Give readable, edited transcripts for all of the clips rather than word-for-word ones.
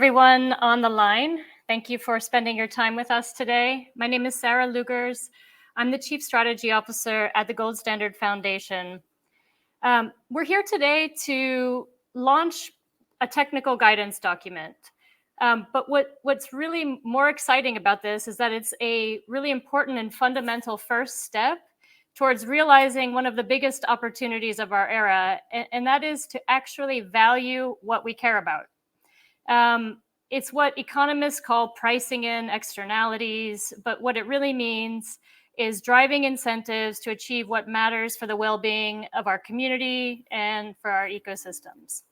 everyone on the line. Thank you for spending your time with us today. My name is Sarah Lugers. I'm the Chief Strategy Officer at the Gold Standard Foundation. We're here today to launch a technical guidance document. But what's really more exciting about this is that it's a really important and fundamental first step towards realizing one of the biggest opportunities of our era, and that is to actually value what we care about. It's what economists call pricing in externalities, but what it really means is driving incentives to achieve what matters for the well-being of our community and for our ecosystems.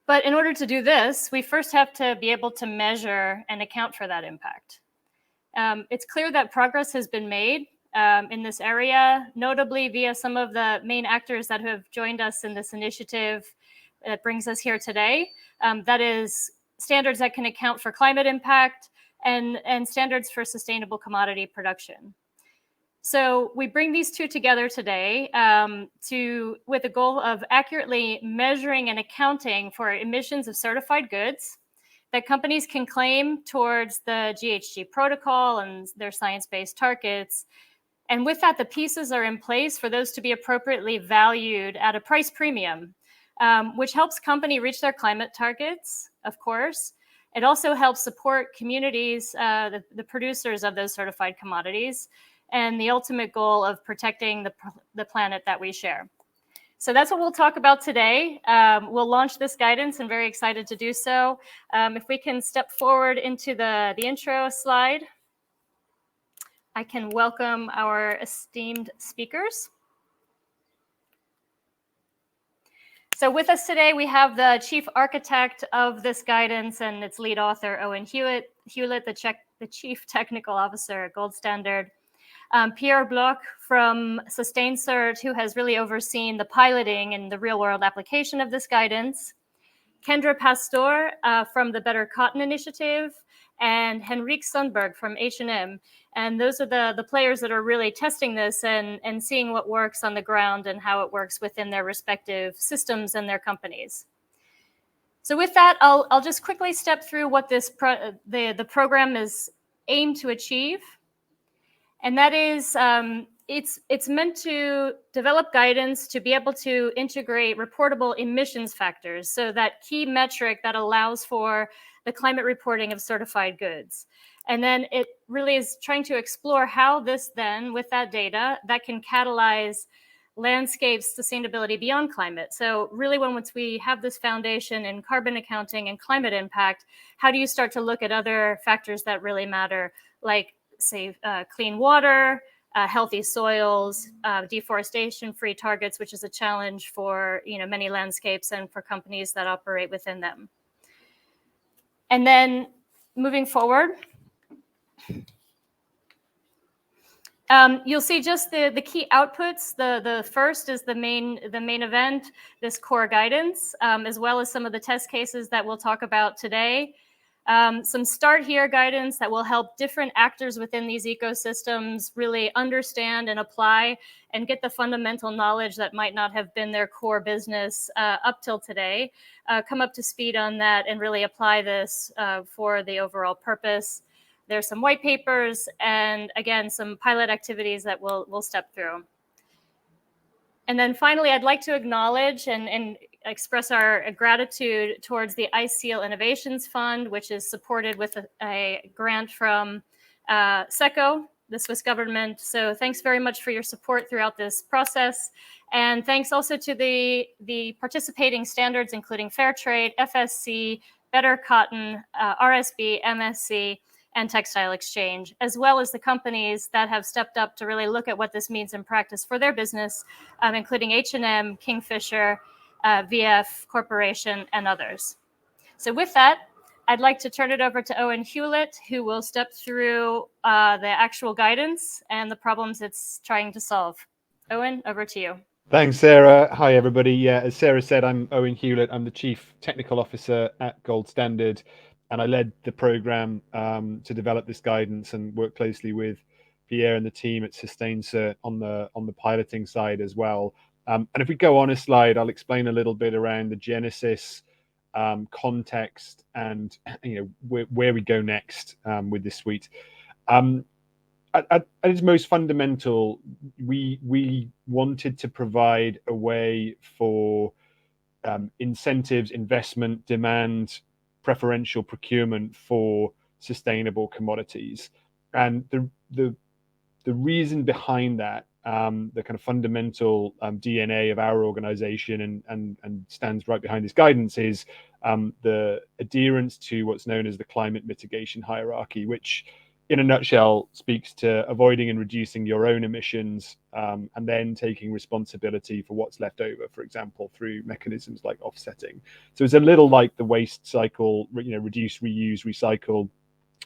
But in order to do this, we first have to be able to measure and account for that impact. It's clear that progress has been made in this area, notably via some of the main actors that have joined us in this initiative that brings us here today. That is standards that can account for climate impact and standards for sustainable commodity production. So we bring these two together today with the goal of accurately measuring and accounting for emissions of certified goods that companies can claim towards the GHG Protocol and their science-based targets. And with that, the pieces are in place for those to be appropriately valued at a price premium, which helps companies reach their climate targets, of course. It also helps support communities, the producers of those certified commodities, and the ultimate goal of protecting the planet that we share. So that's what we'll talk about today. We'll launch this guidance and very excited to do so. If we can step forward into the intro slide, I can welcome our esteemed speakers. So with us today, we have the chief architect of this guidance and its lead author, Owen Hewlett, the chief technical officer at Gold Standard. Pierre Bloch from SustainCERT, who has really overseen the piloting and the real-world application of this guidance. Kendra Pasztor from the Better Cotton Initiative, and Henrik Sundberg from H&M. And those are the players that are really testing this and seeing what works on the ground and how it works within their respective systems and their companies. So with that, I'll just quickly step through what this the program is aimed to achieve. And that is, it's meant to develop guidance to be able to integrate reportable emissions factors, so that key metric that allows for the climate reporting of certified goods. And then it really is trying to explore how this then, with that data, that can catalyze landscape sustainability beyond climate. So really, once we have this foundation in carbon accounting and climate impact, how do you start to look at other factors that really matter, like say clean water, healthy soils, deforestation-free targets, which is a challenge for many landscapes and for companies that operate within them. And then moving forward, you'll see just the key outputs. The first is the main event, this core guidance, as well as some of the test cases that we'll talk about today. Some start here guidance that will help different actors within these ecosystems really understand and apply and get the fundamental knowledge that might not have been their core business up till today, come up to speed on that and really apply this for the overall purpose. There's some white papers and again, some pilot activities that we'll step through. And then finally, I'd like to acknowledge and express our gratitude towards the ICEAL Innovations Fund, which is supported with a grant from SECO, the Swiss government. So thanks very much for your support throughout this process. And thanks also to the participating standards, including Fair Trade, FSC, Better Cotton, RSB, MSC, and Textile Exchange, as well as the companies that have stepped up to really look at what this means in practice for their business, including H&M, Kingfisher, VF Corporation, and others. So with that, I'd like to turn it over to Owen Hewlett, who will step through the actual guidance and the problems it's trying to solve. Owen, over to you. Thanks, Sarah. Hi, everybody. Yeah, as Sarah said, I'm Owen Hewlett. I'm the Chief Technical Officer at Gold Standard, and I led the program to develop this guidance and work closely with Pierre and the team at SustainCERT on the piloting side as well. And if we go on a slide, I'll explain a little bit around the genesis context, and where we go next with this suite. At its most fundamental, we wanted to provide a way for incentives, investment, demand, preferential procurement for sustainable commodities. And the reason behind that, the kind of fundamental DNA of our organization and stands right behind this guidance, is the adherence to what's known as the climate mitigation hierarchy, which in a nutshell speaks to avoiding and reducing your own emissions, and then taking responsibility for what's left over, for example, through mechanisms like offsetting. So it's a little like the waste cycle, reduce, reuse, recycle.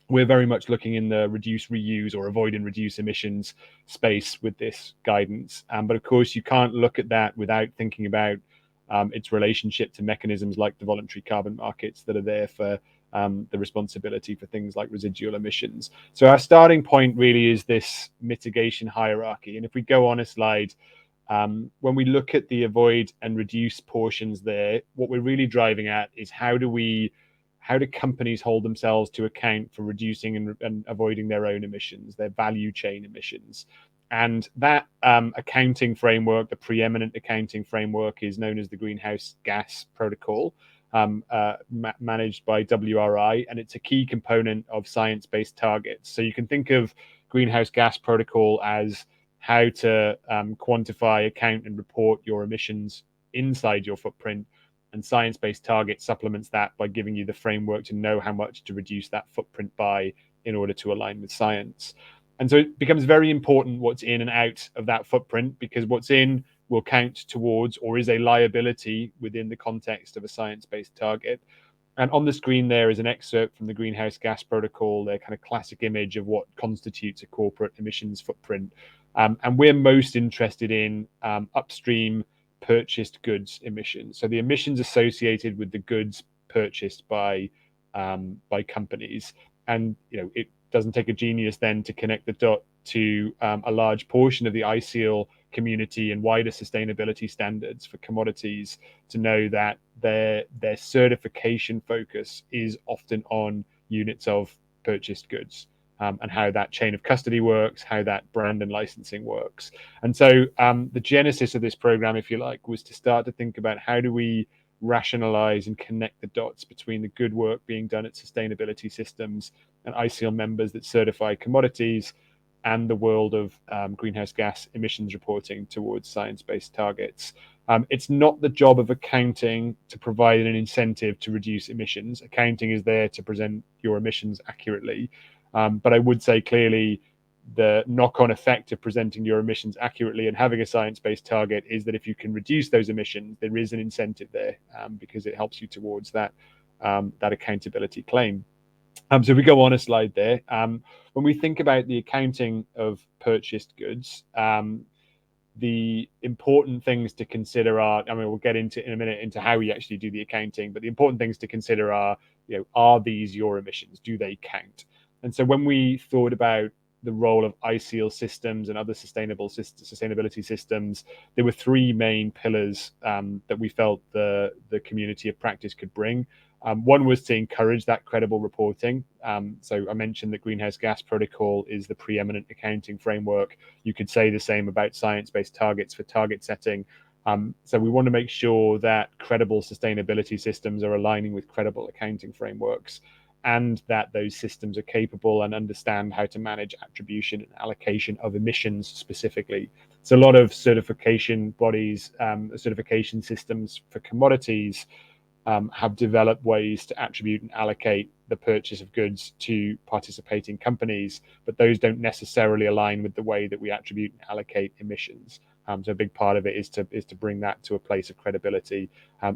We're very much looking in the reduce, reuse, or avoid and reduce emissions space with this guidance. But of course, you can't look at that without thinking about its relationship to mechanisms like the voluntary carbon markets that are there for the responsibility for things like residual emissions. So our starting point really is this mitigation hierarchy. And if we go on a slide, when we look at the avoid and reduce portions there, what we're really driving at is how do companies hold themselves to account for reducing and avoiding their own emissions, their value chain emissions. And that accounting framework, the preeminent accounting framework, is known as the Greenhouse Gas Protocol, managed by WRI, and it's a key component of science-based targets. So you can think of Greenhouse Gas Protocol as how to quantify, account, and report your emissions inside your footprint, and science-based target supplements that by giving you the framework to know how much to reduce that footprint by in order to align with science. And so it becomes very important what's in and out of that footprint, because what's in will count towards or is a liability within the context of a science-based target. And on the screen there is an excerpt from the Greenhouse Gas Protocol, their kind of classic image of what constitutes a corporate emissions footprint. And we're most interested in upstream purchased goods emissions. So the emissions associated with the goods purchased by companies. And it doesn't take a genius then to connect the dot to a large portion of the ICEAL community and wider sustainability standards for commodities to know that their certification focus is often on units of purchased goods, and how that chain of custody works, how that brand and licensing works. And so the genesis of this program, if you like, was to start to think about how do we rationalize and connect the dots between the good work being done at sustainability systems and ICEAL members that certify commodities and the world of greenhouse gas emissions reporting towards science-based targets. It's not the job of accounting to provide an incentive to reduce emissions. Accounting is there to present your emissions accurately. But I would say clearly the knock-on effect of presenting your emissions accurately and having a science-based target is that if you can reduce those emissions, there is an incentive there, because it helps you towards that accountability claim. So we go on a slide there. When we think about the accounting of purchased goods, the important things to consider are, we'll get into in a minute into how we actually do the accounting, but the important things to consider are, are these your emissions? Do they count? And so when we thought about the role of ICEAL systems and other sustainability systems, there were three main pillars that we felt the community of practice could bring. One was to encourage that credible reporting. So I mentioned that Greenhouse Gas Protocol is the preeminent accounting framework. You could say the same about science-based targets for target setting. So we want to make sure that credible sustainability systems are aligning with credible accounting frameworks, and that those systems are capable and understand how to manage attribution and allocation of emissions specifically. So a lot of certification bodies, certification systems for commodities have developed ways to attribute and allocate the purchase of goods to participating companies, but those don't necessarily align with the way that we attribute and allocate emissions. So a big part of it is to bring that to a place of credibility.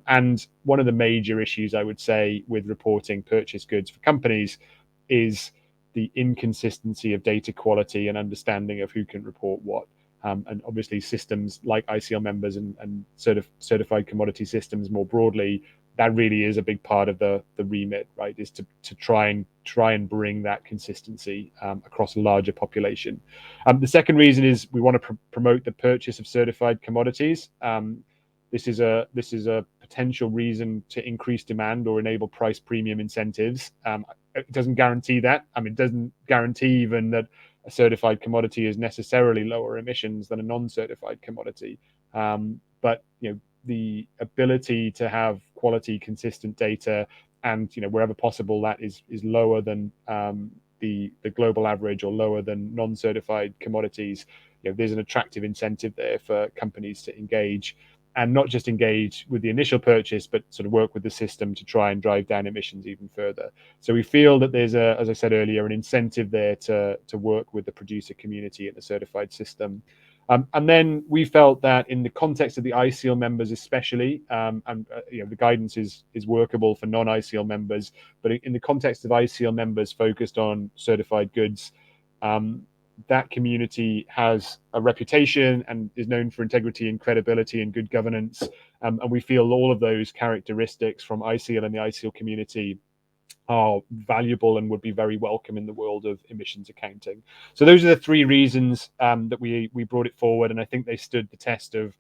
And one of the major issues, I would say, with reporting purchased goods for companies is the inconsistency of data quality and understanding of who can report what. And obviously systems like ICEAL members and certified commodity systems more broadly, that really is a big part of the remit, right? Is to try and bring that consistency across a larger population. The second reason is we want to promote the purchase of certified commodities. This is a potential reason to increase demand or enable price premium incentives. It doesn't guarantee that. I mean, it doesn't guarantee even that a certified commodity is necessarily lower emissions than a non-certified commodity. But the ability to have quality, consistent data, and wherever possible, that is lower than the global average or lower than non-certified commodities. There's an attractive incentive there for companies to engage, and not just engage with the initial purchase, but sort of work with the system to try and drive down emissions even further. So we feel that there's as I said earlier, an incentive there to work with the producer community in the certified system. And then we felt that in the context of the ICEAL members especially, the guidance is workable for non-ICEAL members, but in the context of ICEAL members focused on certified goods, that community has a reputation and is known for integrity and credibility and good governance. And we feel all of those characteristics from ICEAL and the ICEAL community are valuable and would be very welcome in the world of emissions accounting. So those are the three reasons that we brought it forward, and I think they stood the test of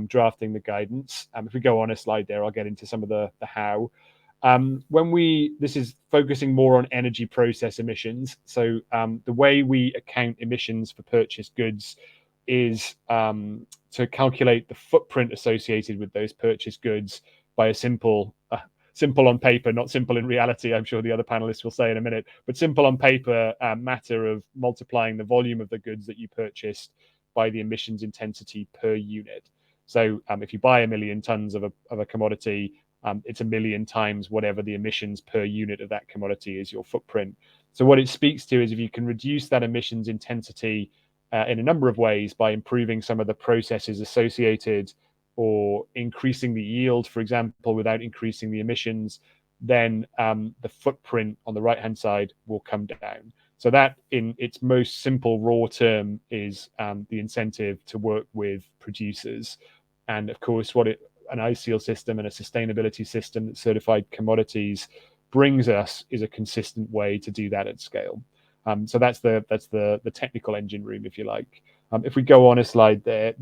drafting the guidance. If we go on a slide there, I'll get into some of the how. This is focusing more on energy process emissions. So the way we account emissions for purchased goods is to calculate the footprint associated with those purchased goods by a simple on paper, not simple in reality, I'm sure the other panelists will say in a minute, but simple on paper matter of multiplying the volume of the goods that you purchased by the emissions intensity per unit. So if you buy 1 million tons of a commodity, it's 1 million times whatever the emissions per unit of that commodity is your footprint. So what it speaks to is if you can reduce that emissions intensity in a number of ways by improving some of the processes associated or increasing the yield, for example, without increasing the emissions, then the footprint on the right-hand side will come down. So that, in its most simple raw term, is the incentive to work with producers. And of course, what an ICEAL system and a sustainability system that certified commodities brings us is a consistent way to do that at scale. So that's the technical engine room, if you like. If we go on a slide there,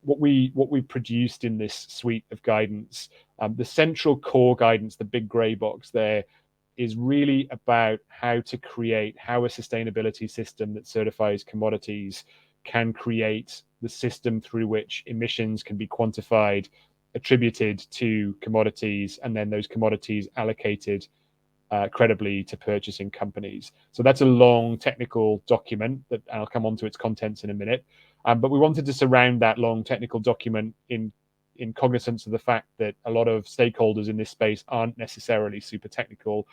what we produced in this suite of guidance, the central core guidance, the big grey box there, is really about how a sustainability system that certifies commodities can create the system through which emissions can be quantified, attributed to commodities, and then those commodities allocated credibly to purchasing companies. So that's a long technical document that I'll come on to its contents in a minute. But we wanted to surround that long technical document in cognizance of the fact that a lot of stakeholders in this space aren't necessarily super technical,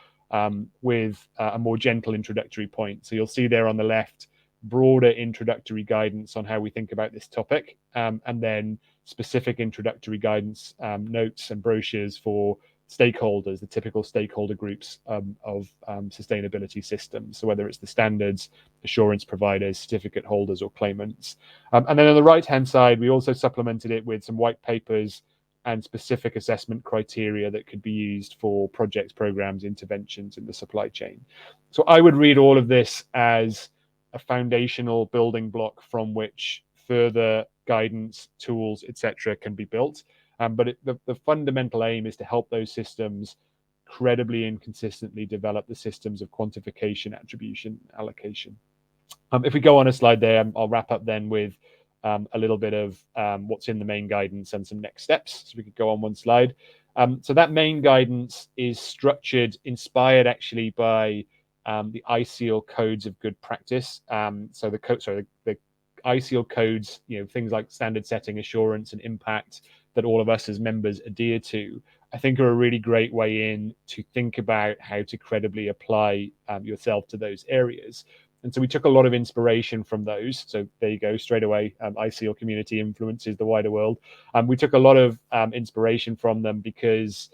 with a more gentle introductory point. So you'll see there on the left, broader introductory guidance on how we think about this topic, and then specific introductory guidance, notes and brochures for stakeholders, the typical stakeholder groups of sustainability systems. So whether it's the standards, assurance providers, certificate holders, or claimants. And then on the right-hand side, we also supplemented it with some white papers and specific assessment criteria that could be used for projects, programs, interventions in the supply chain. So I would read all of this as a foundational building block from which further guidance, tools, etc., can be built. But the fundamental aim is to help those systems credibly and consistently develop the systems of quantification, attribution, allocation. If we go on a slide there, I'll wrap up then with a little bit of what's in the main guidance and some next steps. So we could go on one slide. So that main guidance is structured, inspired actually by the ICEAL codes of good practice. So the ICEAL codes, things like standard setting, assurance, and impact that all of us as members adhere to, I think are a really great way in to think about how to credibly apply yourself to those areas. And so we took a lot of inspiration from those. So there you go, straight away, ICEAL community influences the wider world. We took a lot of inspiration from them because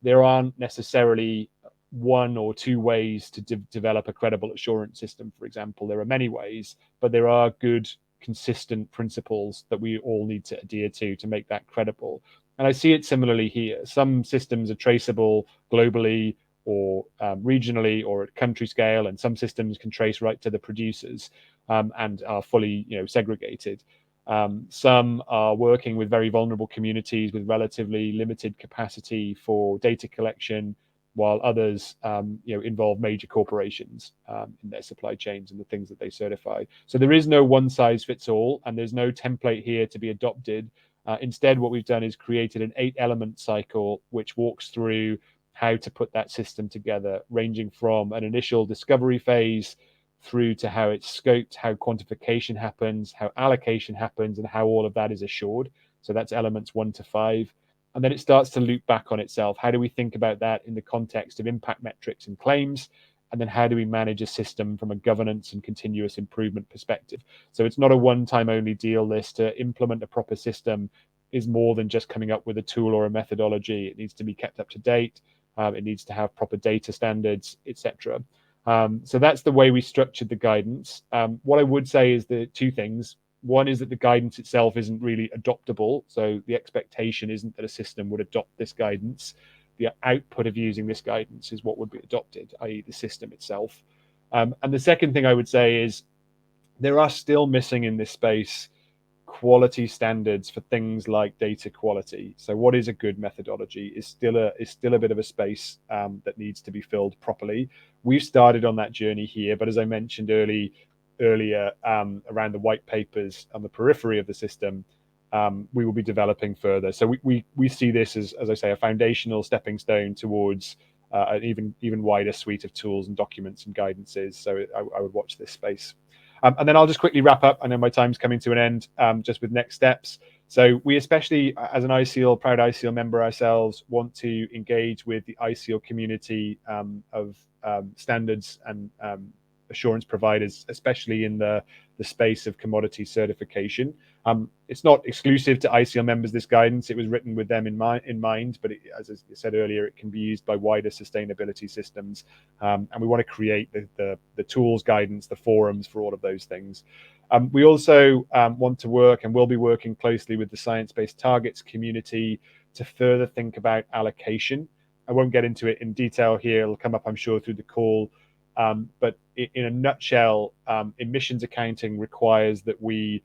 there aren't necessarily one or two ways to develop a credible assurance system, for example. There are many ways, but there are good, consistent principles that we all need to adhere to make that credible. And I see it similarly here. Some systems are traceable globally or regionally or at country scale, and some systems can trace right to the producers and are fully segregated. Some are working with very vulnerable communities with relatively limited capacity for data collection, while others involve major corporations in their supply chains and the things that they certify. So there is no one size fits all, and there's no template here to be adopted. Instead, what we've done is created an 8-element cycle which walks through how to put that system together, ranging from an initial discovery phase through to how it's scoped, how quantification happens, how allocation happens, and how all of that is assured. So that's elements 1 to 5. And then it starts to loop back on itself. How do we think about that in the context of impact metrics and claims? And then how do we manage a system from a governance and continuous improvement perspective? So it's not a one-time only deal. This to implement a proper system is more than just coming up with a tool or a methodology. It needs to be kept up to date. It needs to have proper data standards, etc. So that's the way we structured the guidance. What I would say is the two things. One is that the guidance itself isn't really adoptable. So the expectation isn't that a system would adopt this guidance. The output of using this guidance is what would be adopted, i.e. the system itself. And the second thing I would say is there are still missing in this space quality standards for things like data quality. So what is a good methodology is still a bit of a space that needs to be filled properly. We've started on that journey here, but as I mentioned earlier around the white papers on the periphery of the system, we will be developing further. So we see this as I say, a foundational stepping stone towards an even wider suite of tools and documents and guidances. So I would watch this space. And then I'll just quickly wrap up. I know my time's coming to an end, just with next steps. So we especially, as an ICL, proud ICL member ourselves, want to engage with the ICL community of standards and assurance providers, especially in the space of commodity certification. It's not exclusive to ICL members, this guidance. It was written with them in mind, but as I said earlier, it can be used by wider sustainability systems. And we want to create the tools, guidance, the forums for all of those things. We also want to work and will be working closely with the science-based targets community to further think about allocation. I won't get into it in detail here. It'll come up, I'm sure, through the call. But in a nutshell, emissions accounting requires that we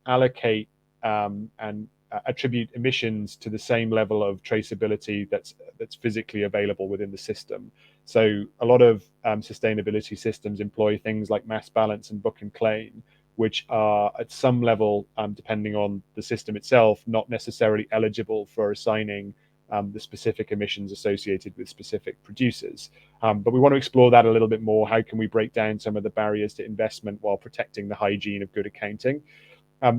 allocate and attribute emissions to the same level of traceability that's physically available within the system. So a lot of sustainability systems employ things like mass balance and book and claim, which are at some level, depending on the system itself, not necessarily eligible for assigning the specific emissions associated with specific producers. But we want to explore that a little bit more. How can we break down some of the barriers to investment while protecting the hygiene of good accounting?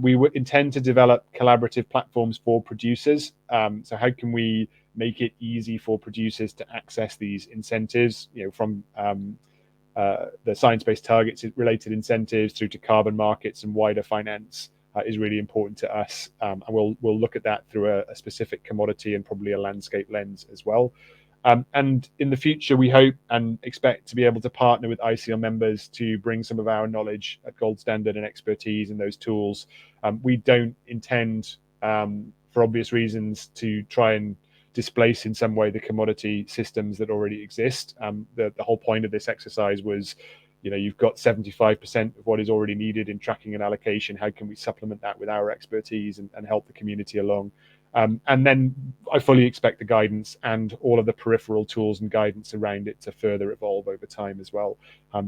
We would intend to develop collaborative platforms for producers. So how can we make it easy for producers to access these incentives, from the science-based targets related incentives through to carbon markets and wider finance is really important to us. And we'll look at that through a specific commodity and probably a landscape lens as well. And in the future, we hope and expect to be able to partner with ICL members to bring some of our knowledge at Gold Standard and expertise in those tools. We don't intend, for obvious reasons, to try and displace in some way the commodity systems that already exist. The whole point of this exercise was, you've got 75% of what is already needed in tracking and allocation. How can we supplement that with our expertise and help the community along? And then I fully expect the guidance and all of the peripheral tools and guidance around it to further evolve over time as well.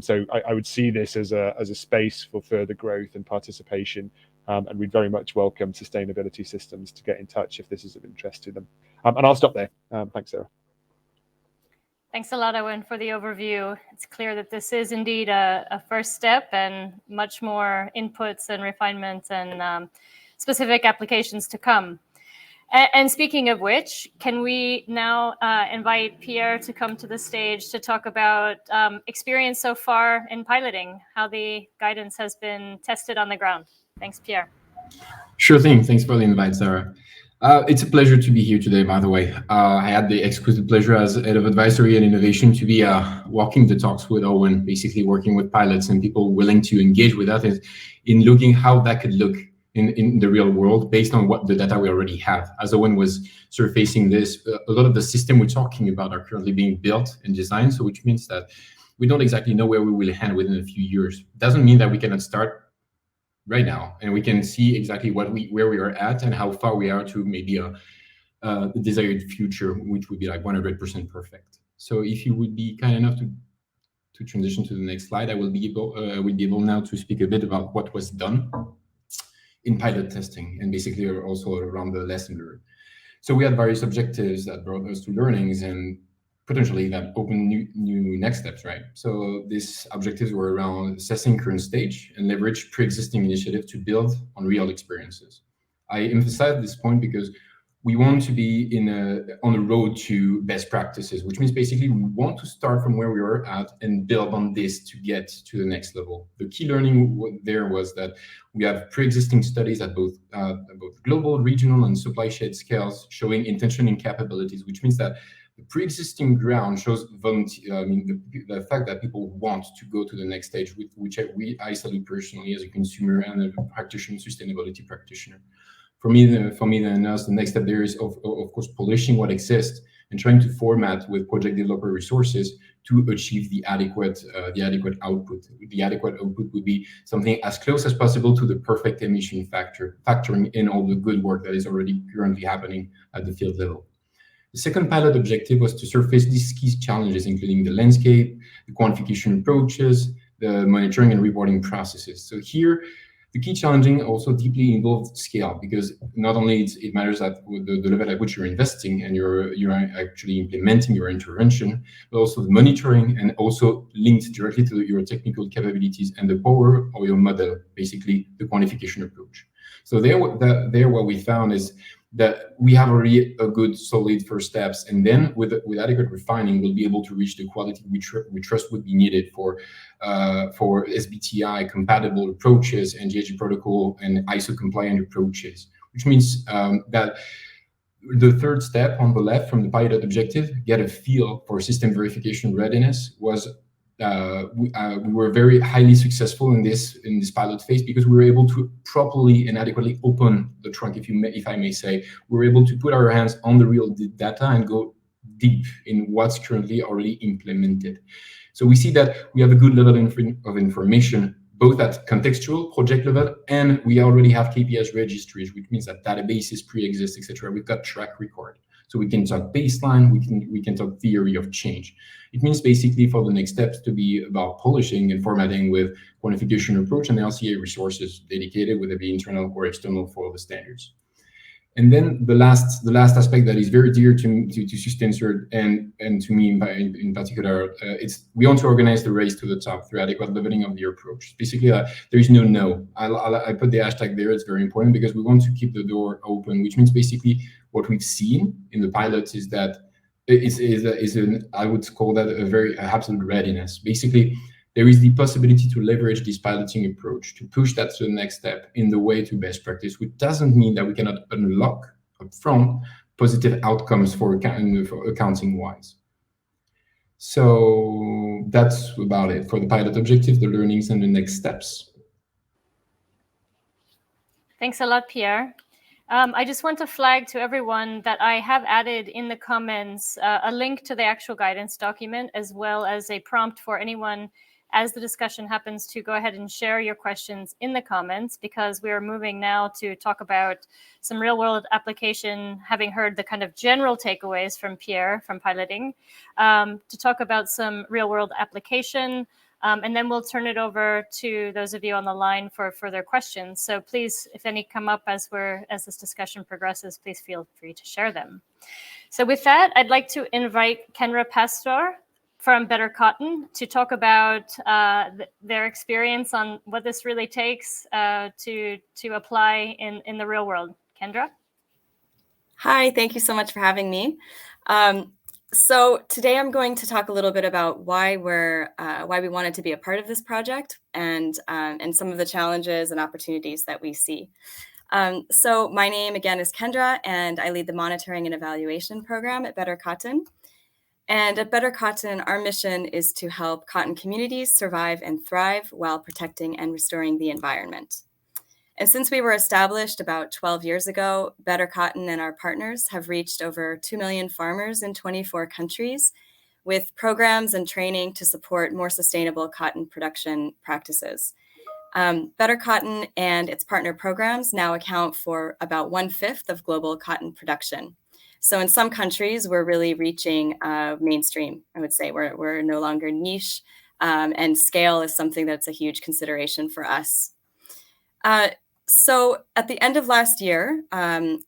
So I would see this as a space for further growth and participation. And we'd very much welcome sustainability systems to get in touch if this is of interest to them. And I'll stop there. Thanks, Sarah. Thanks a lot, Owen, for the overview. It's clear that this is indeed a first step, and much more inputs and refinements and specific applications to come. And speaking of which, can we now invite Pierre to come to the stage to talk about experience so far in piloting, how the guidance has been tested on the ground? Thanks, Pierre. Sure thing. Thanks for the invite, Sarah. It's a pleasure to be here today, by the way. I had the exquisite pleasure as head of advisory and innovation to be walking the talks with Owen, basically working with pilots and people willing to engage with that in looking how that could look in the real world based on what the data we already have. As Owen was surfacing this, a lot of the system we're talking about are currently being built and designed, so which means that we don't exactly know where we will land within a few years. Doesn't mean that we cannot start right now, and we can see exactly where we are at and how far we are to maybe the desired future, which would be like 100% perfect. So if you would be kind enough to transition to the next slide, I will be able now to speak a bit about what was done in pilot testing and basically also around the lesson learned. So we had various objectives that brought us to learnings and potentially that open new next steps, right? So these objectives were around assessing current stage and leverage pre-existing initiative to build on real experiences. I emphasize this point because we want to be on a road to best practices, which means basically we want to start from where we were at and build on this to get to the next level. The key learning there was that we have pre-existing studies at both global, regional, and supply chain scales showing intention and capabilities, which means that the pre-existing ground shows the fact that people want to go to the next stage, which I salute personally as a consumer and a practitioner, sustainability practitioner. For me, then the next step there is of course polishing what exists and trying to format with project developer resources to achieve the adequate output. The adequate output would be something as close as possible to the perfect emission factor, factoring in all the good work that is already currently happening at the field level. The second pilot objective was to surface these key challenges, including the landscape, the quantification approaches, the monitoring and reporting processes. So here, the key challenging also deeply involved scale, because not only it matters at the level at which you're investing and you're actually implementing your intervention, but also the monitoring and also linked directly to your technical capabilities and the power of your model, basically the quantification approach. So there what we found is that we have already a good solid first steps, and then with adequate refining, we'll be able to reach the quality we trust would be needed for SBTI compatible approaches and GHG Protocol and ISO compliant approaches, which means that the third step on the left from the pilot objective, get a feel for system verification readiness, was we were very highly successful in this pilot phase because we were able to properly and adequately open the trunk, if I may say. We were able to put our hands on the real data and go deep in what's currently already implemented. So we see that we have a good level of information, both at contextual project level, and we already have KPIs registries, which means that databases pre-exist, etc. We've got track record. So we can talk baseline, we can talk theory of change. It means basically for the next steps to be about polishing and formatting with quantification approach and LCA resources dedicated, whether it be internal or external, for the standards. And then the last aspect that is very dear to SustainCERT and to me in particular, it's we want to organize the race to the top through adequate leveling of the approach. Basically, there is no. I put the hashtag there. It's very important because we want to keep the door open, which means basically what we've seen in the pilots is that I would call that a very absolute readiness. Basically, there is the possibility to leverage this piloting approach to push that to the next step in the way to best practice, which doesn't mean that we cannot unlock upfront positive outcomes for accounting wise. So that's about it for the pilot objective, the learnings, and the next steps. Thanks a lot, Pierre. I just want to flag to everyone that I have added in the comments a link to the actual guidance document, as well as a prompt for anyone as the discussion happens to go ahead and share your questions in the comments, because we are moving now to talk about some real world application, having heard the kind of general takeaways from Pierre from piloting, to talk about some real world application. And then we'll turn it over to those of you on the line for further questions. So please, if any come up as this discussion progresses, please feel free to share them. So with that, I'd like to invite Kendra Pasztor from Better Cotton to talk about their experience on what this really takes to apply in the real world. Kendra? Hi, thank you so much for having me. So today I'm going to talk a little bit about why we wanted to be a part of this project and some of the challenges and opportunities that we see. So my name again is Kendra, and I lead the monitoring and evaluation program at Better Cotton. And at Better Cotton, our mission is to help cotton communities survive and thrive while protecting and restoring the environment. And since we were established about 12 years ago, Better Cotton and our partners have reached over 2 million farmers in 24 countries with programs and training to support more sustainable cotton production practices. Better Cotton and its partner programs now account for about 1/5 of global cotton production. So in some countries, we're really reaching mainstream, I would say. We're no longer niche, and scale is something that's a huge consideration for us. So at the end of last year,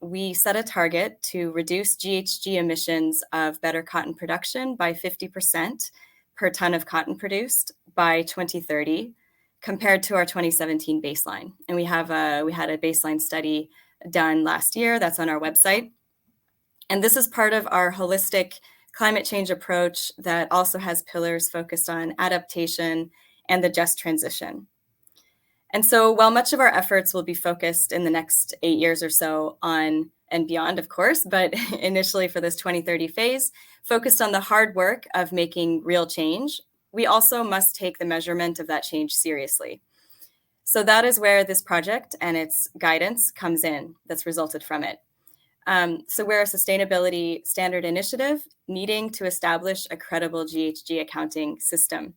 we set a target to reduce GHG emissions of better cotton production by 50% per ton of cotton produced by 2030, compared to our 2017 baseline. And we had a baseline study done last year that's on our website. And this is part of our holistic climate change approach that also has pillars focused on adaptation and the just transition. And so while much of our efforts will be focused in the next 8 years or so on, and beyond, of course, but initially for this 2030 phase, focused on the hard work of making real change, we also must take the measurement of that change seriously. So that is where this project and its guidance comes in, that's resulted from it. So we're a sustainability standard initiative needing to establish a credible GHG accounting system.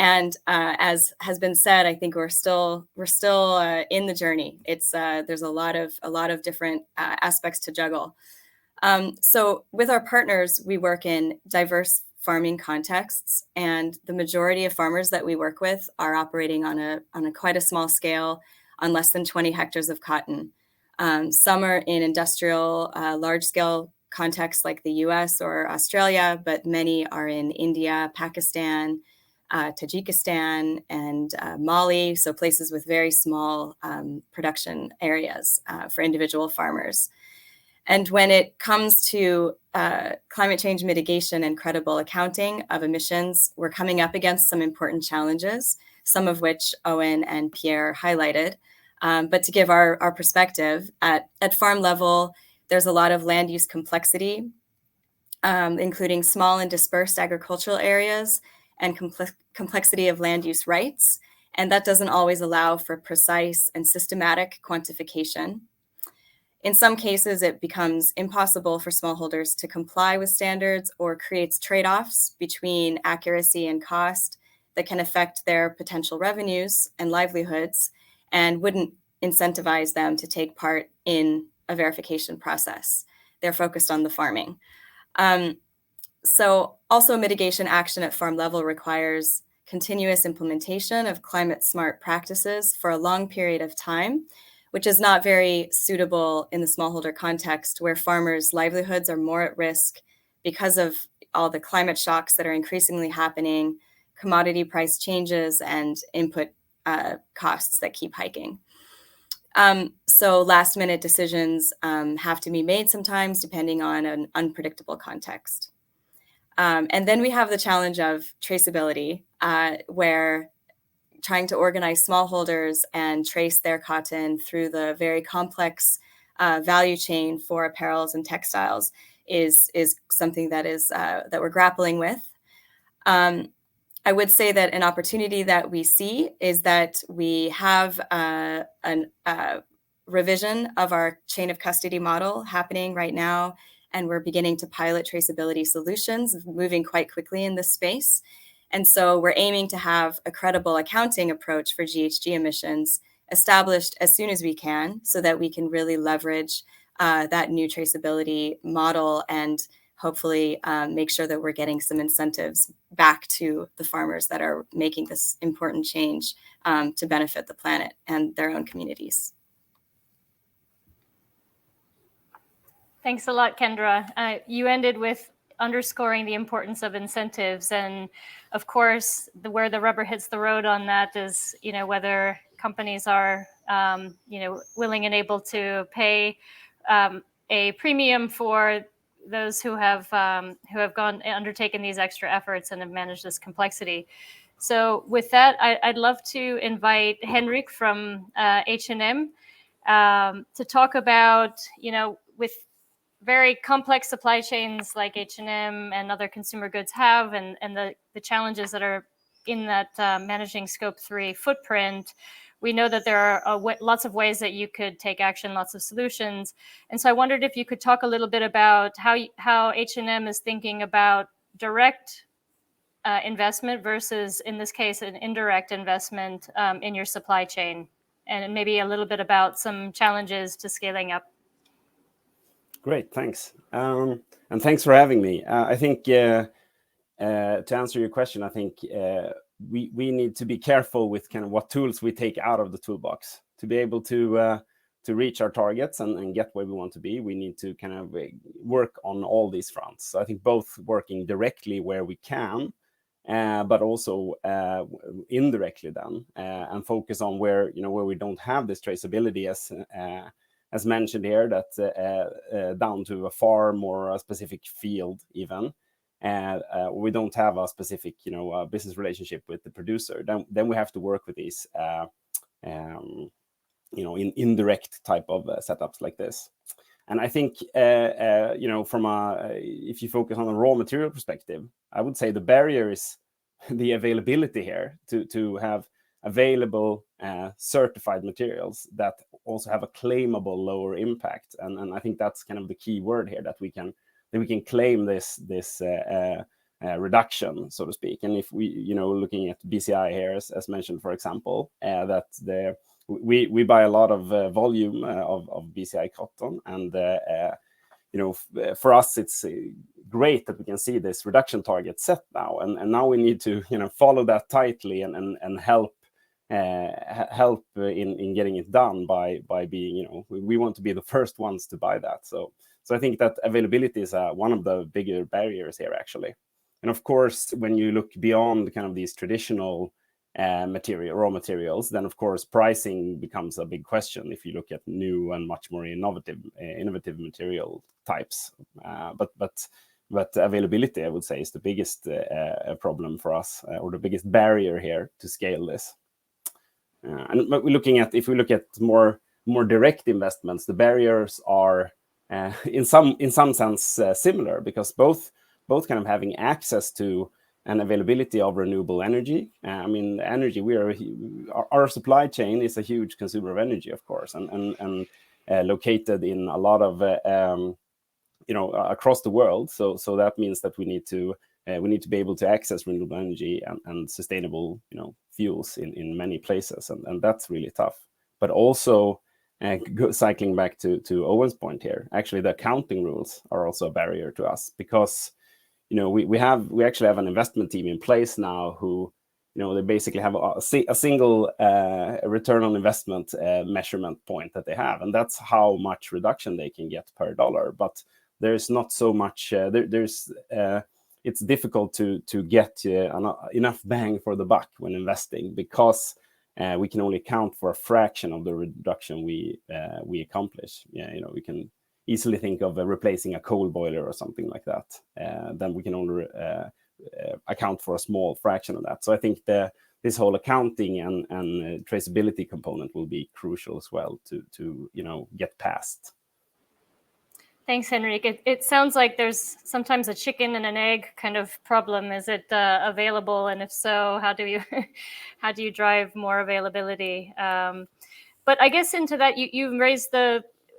And as has been said, I think we're still in the journey. There's a lot of different aspects to juggle. So with our partners, we work in diverse farming contexts, and the majority of farmers that we work with are operating on a quite a small scale, on less than 20 hectares of cotton. Some are in industrial, large-scale contexts like the US or Australia, but many are in India, Pakistan, Tajikistan, and Mali, so places with very small production areas for individual farmers. And when it comes to climate change mitigation and credible accounting of emissions, we're coming up against some important challenges, some of which Owen and Pierre highlighted. But to give our perspective, at farm level, there's a lot of land use complexity, including small and dispersed agricultural areas and complexity of land use rights. And that doesn't always allow for precise and systematic quantification. In some cases, it becomes impossible for smallholders to comply with standards or creates trade-offs between accuracy and cost that can affect their potential revenues and livelihoods and wouldn't incentivize them to take part in a verification process. They're focused on the farming. So also mitigation action at farm level requires continuous implementation of climate smart practices for a long period of time, which is not very suitable in the smallholder context where farmers' livelihoods are more at risk because of all the climate shocks that are increasingly happening, commodity price changes, and input costs that keep hiking. So last minute decisions have to be made sometimes depending on an unpredictable context. And then we have the challenge of traceability, where trying to organize smallholders and trace their cotton through the very complex value chain for apparels and textiles is something that we're grappling with. I would say that an opportunity that we see is that we have a revision of our chain of custody model happening right now, and we're beginning to pilot traceability solutions, moving quite quickly in this space. And so we're aiming to have a credible accounting approach for GHG emissions established as soon as we can so that we can really leverage that new traceability model and hopefully make sure that we're getting some incentives back to the farmers that are making this important change to benefit the planet and their own communities. Thanks a lot, Kendra. You ended with underscoring the importance of incentives. And of course, where the rubber hits the road on that is, whether companies are, willing and able to pay a premium for those who have undertaken these extra efforts and have managed this complexity. So with that, I'd love to invite Henrik from H&M to talk about, with very complex supply chains like H&M and other consumer goods have, and the challenges that are in that managing Scope 3 footprint. We know that there are lots of ways that you could take action, lots of solutions. And so I wondered if you could talk a little bit about how H&M is thinking about direct investment versus, in this case, an indirect investment in your supply chain, and maybe a little bit about some challenges to scaling up. Great, thanks. And thanks for having me. I think to answer your question, I think we need to be careful with kind of what tools we take out of the toolbox to be able to reach our targets and get where we want to be. We need to kind of work on all these fronts. So I think both working directly where we can, but also indirectly then, and focus on where we don't have this traceability as mentioned here, that down to a farm or a specific field even. We don't have a specific business relationship with the producer. Then we have to work with these in indirect type of setups like this. And I think from if you focus on a raw material perspective, I would say the barrier is the availability here to have available certified materials that also have a claimable lower impact. And I think that's kind of the key word here, that we can claim this reduction, so to speak. And if we looking at BCI here as mentioned, for example, that we buy a lot of volume of BCI cotton, and for us it's great that we can see this reduction target set now, and now we need to follow that tightly and help in getting it done by being we want to be the first ones to buy that. So I think that availability is one of the bigger barriers here, actually. And of course, when you look beyond kind of these traditional raw materials, then of course pricing becomes a big question if you look at new and much more innovative material types. But availability, I would say, is the biggest problem for us, or the biggest barrier here to scale this. And if we look at more direct investments, the barriers are in some sense similar, because both kind of having access to and availability of renewable energy. Energy, our supply chain is a huge consumer of energy, of course, and located in a lot of across the world. So that means that we need to be able to access renewable energy and sustainable fuels in many places, and that's really tough. But also cycling back to Owen's point here, actually the accounting rules are also a barrier to us, because we actually have an investment team in place now who they basically have a single return on investment measurement point that they have, and that's how much reduction they can get per dollar. But there's not so much it's difficult to get enough bang for the buck when investing, because we can only account for a fraction of the reduction we accomplish. We can easily think of replacing a coal boiler or something like that. Then we can only account for a small fraction of that. So I think this whole accounting and traceability component will be crucial as well to get past. Thanks, Henrik. It sounds like there's sometimes a chicken and an egg kind of problem. Is it available, and if so, how do you drive more availability? But I guess into that, you raised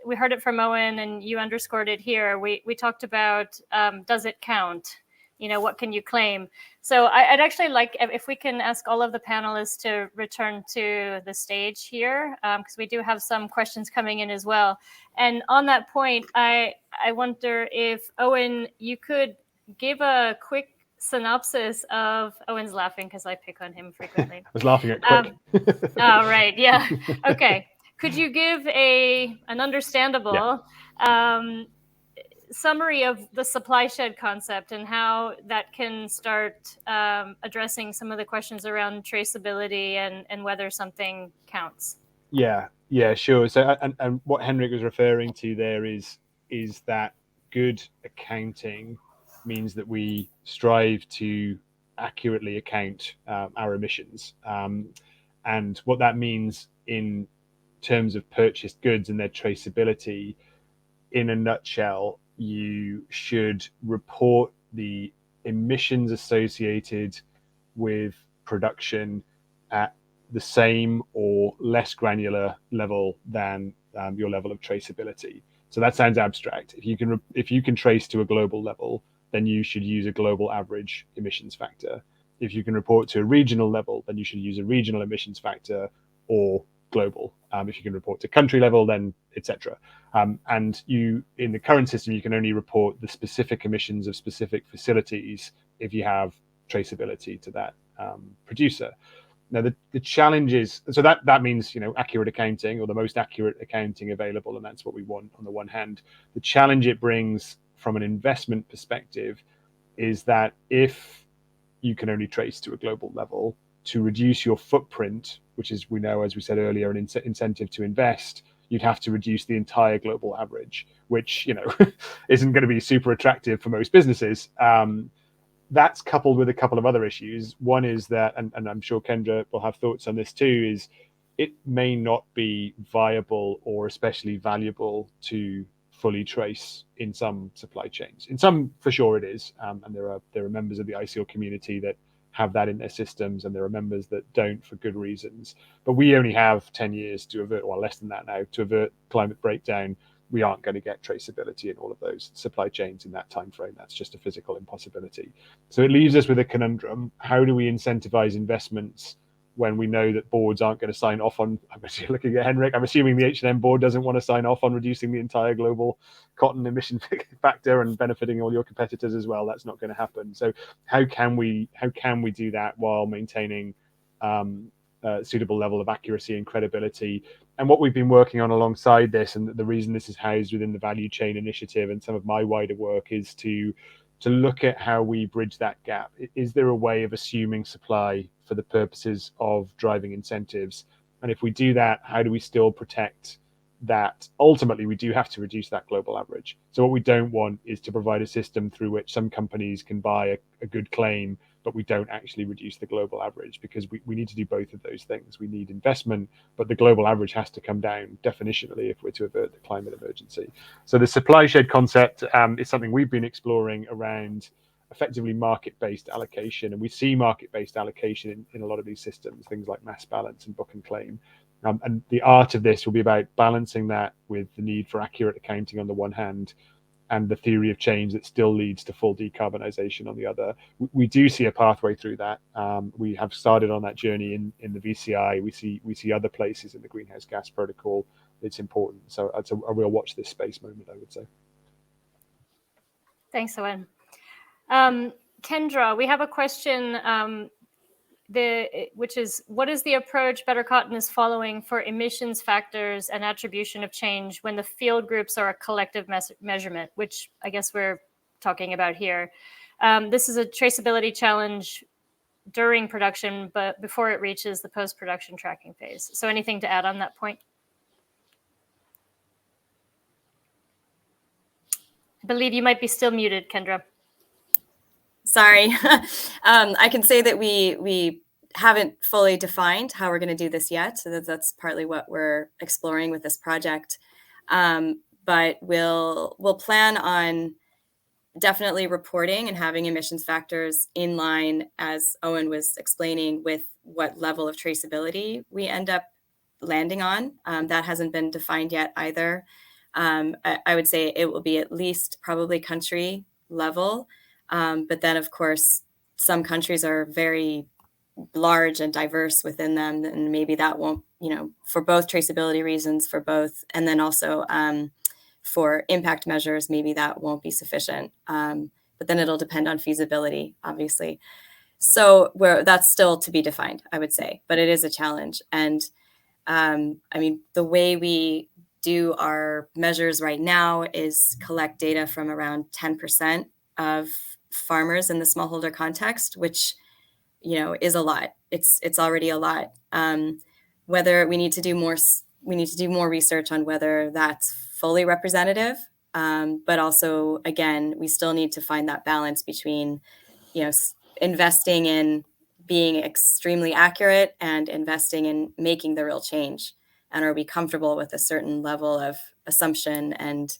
we heard it from Owen, and you underscored it here. We talked about does it count? What can you claim? So I'd actually like if we can ask all of the panelists to return to the stage here, because we do have some questions coming in as well. And on that point, I wonder if, Owen, you could give a quick synopsis of, Owen's laughing because I pick on him frequently. I was laughing at quick. Oh, right. Yeah. Okay. Could you give an understandable summary of the supply shed concept and how that can start addressing some of the questions around traceability and whether something counts? Yeah, sure. So, and what Henrik was referring to there is that good accounting means that we strive to accurately account our emissions. And what that means in terms of purchased goods and their traceability, in a nutshell, you should report the emissions associated with production at the same or less granular level than your level of traceability. So that sounds abstract. If you can trace to a global level, then you should use a global average emissions factor. If you can report to a regional level, then you should use a regional emissions factor, or global. If you can report to country level, then etc. And you, in the current system, you can only report the specific emissions of specific facilities if you have traceability to that producer. Now, the challenge is, so that means, accurate accounting, or the most accurate accounting available, and that's what we want on the one hand. The challenge it brings from an investment perspective is that if you can only trace to a global level, to reduce your footprint, which is, we know, as we said earlier, an incentive to invest, you'd have to reduce the entire global average, which, isn't going to be super attractive for most businesses. That's coupled with a couple of other issues. One is that, and I'm sure Kendra will have thoughts on this too, is it may not be viable or especially valuable to fully trace in some supply chains. In some, for sure it is, and there are members of the ICL community that have that in their systems, and there are members that don't for good reasons. But we only have 10 years to avert, or less than that now, to avert climate breakdown. We aren't going to get traceability in all of those supply chains in that time frame. That's just a physical impossibility. So it leaves us with a conundrum. How do we incentivize investments when we know that boards aren't going to sign off on, I'm looking at Henrik, I'm assuming the H&M board doesn't want to sign off on reducing the entire global cotton emission factor and benefiting all your competitors as well. That's not going to happen. So how can we do that while maintaining a suitable level of accuracy and credibility? And what we've been working on alongside this, and the reason this is housed within the value chain initiative and some of my wider work, is to look at how we bridge that gap. Is there a way of assuming supply for the purposes of driving incentives? And if we do that, how do we still protect that? Ultimately, we do have to reduce that global average. So what we don't want is to provide a system through which some companies can buy a good claim, but we don't actually reduce the global average, because we need to do both of those things. We need investment, but the global average has to come down definitionally if we're to avert the climate emergency. So the supply shed concept is something we've been exploring around effectively market-based allocation. And we see market-based allocation in a lot of these systems, things like mass balance and book and claim. And the art of this will be about balancing that with the need for accurate accounting on the one hand, and the theory of change that still leads to full decarbonisation on the other. We do see a pathway through that. We have started on that journey in the VCI. We see other places in the greenhouse gas protocol. It's important. So it's a real watch this space moment, I would say. Thanks, Owen. Kendra, we have a question, which is, what is the approach Better Cotton is following for emissions factors and attribution of change when the field groups are a collective measurement, which I guess we're talking about here. This is a traceability challenge during production, but before it reaches the post-production tracking phase. So anything to add on that point? I believe you might be still muted, Kendra. Sorry. I can say that we haven't fully defined how we're going to do this yet. So that's partly what we're exploring with this project. But we'll plan on definitely reporting and having emissions factors in line, as Owen was explaining, with what level of traceability we end up landing on. That hasn't been defined yet either. I would say it will be at least probably country level. But then, of course, some countries are very large and diverse within them, and maybe that won't, for both traceability reasons, for both, and then also for impact measures, maybe that won't be sufficient. But then it'll depend on feasibility, obviously. So that's still to be defined, I would say, but it is a challenge. And the way we do our measures right now is collect data from around 10% of farmers in the smallholder context, which is a lot. It's already a lot. Whether we need to do more research on whether that's fully representative, but also, again, we still need to find that balance between investing in being extremely accurate and investing in making the real change. And are we comfortable with a certain level of assumption and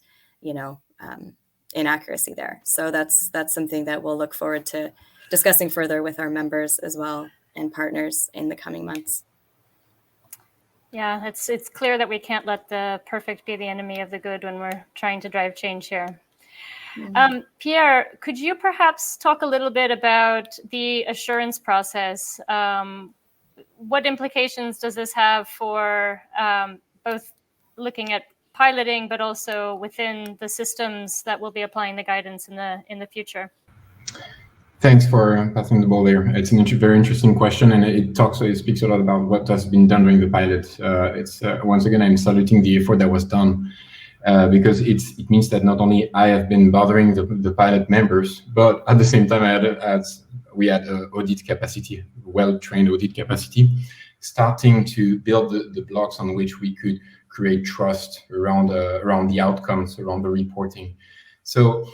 inaccuracy there? So that's something that we'll look forward to discussing further with our members as well and partners in the coming months. Yeah, it's clear that we can't let the perfect be the enemy of the good when we're trying to drive change here. Pierre, could you perhaps talk a little bit about the assurance process? What implications does this have for both looking at piloting, but also within the systems that will be applying the guidance in the future? Thanks for passing the ball there. It's a very interesting question, and it speaks a lot about what has been done during the pilot. Once again, I'm saluting the effort that was done, because it means that not only I have been bothering the pilot members, but at the same time we had audit capacity, well-trained audit capacity, starting to build the blocks on which we could create trust around the outcomes, around the reporting. So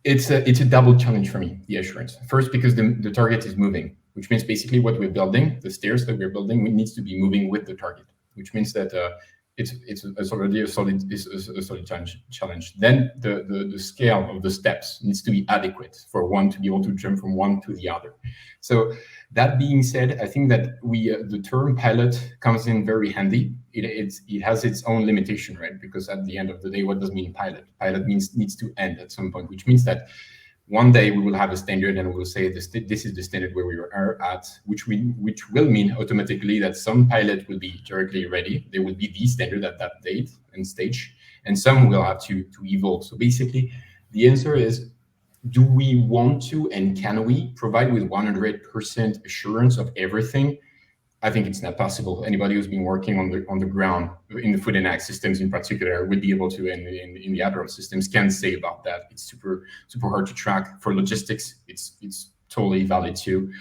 it's a double challenge for me, the assurance. First, because the target is moving, which means basically what we're building, the stairs that we're building, needs to be moving with the target, which means that it's already a solid challenge. Then the scale of the steps needs to be adequate for one to be able to jump from one to the other. So that being said, I think that the term pilot comes in very handy. It has its own limitation, right? Because at the end of the day, what does mean pilot? Pilot needs to end at some point, which means that one day we will have a standard and we'll say this is the standard where we are at, which will mean automatically that some pilot will be directly ready. They will be the standard at that date and stage, and some will have to evolve. So basically, the answer is, do we want to and can we provide with 100% assurance of everything? I think it's not possible. Anybody who's been working on the ground in the food and ag systems in particular would be able to, and in the other systems, can say about that. It's super hard to track. For logistics, it's totally valid too.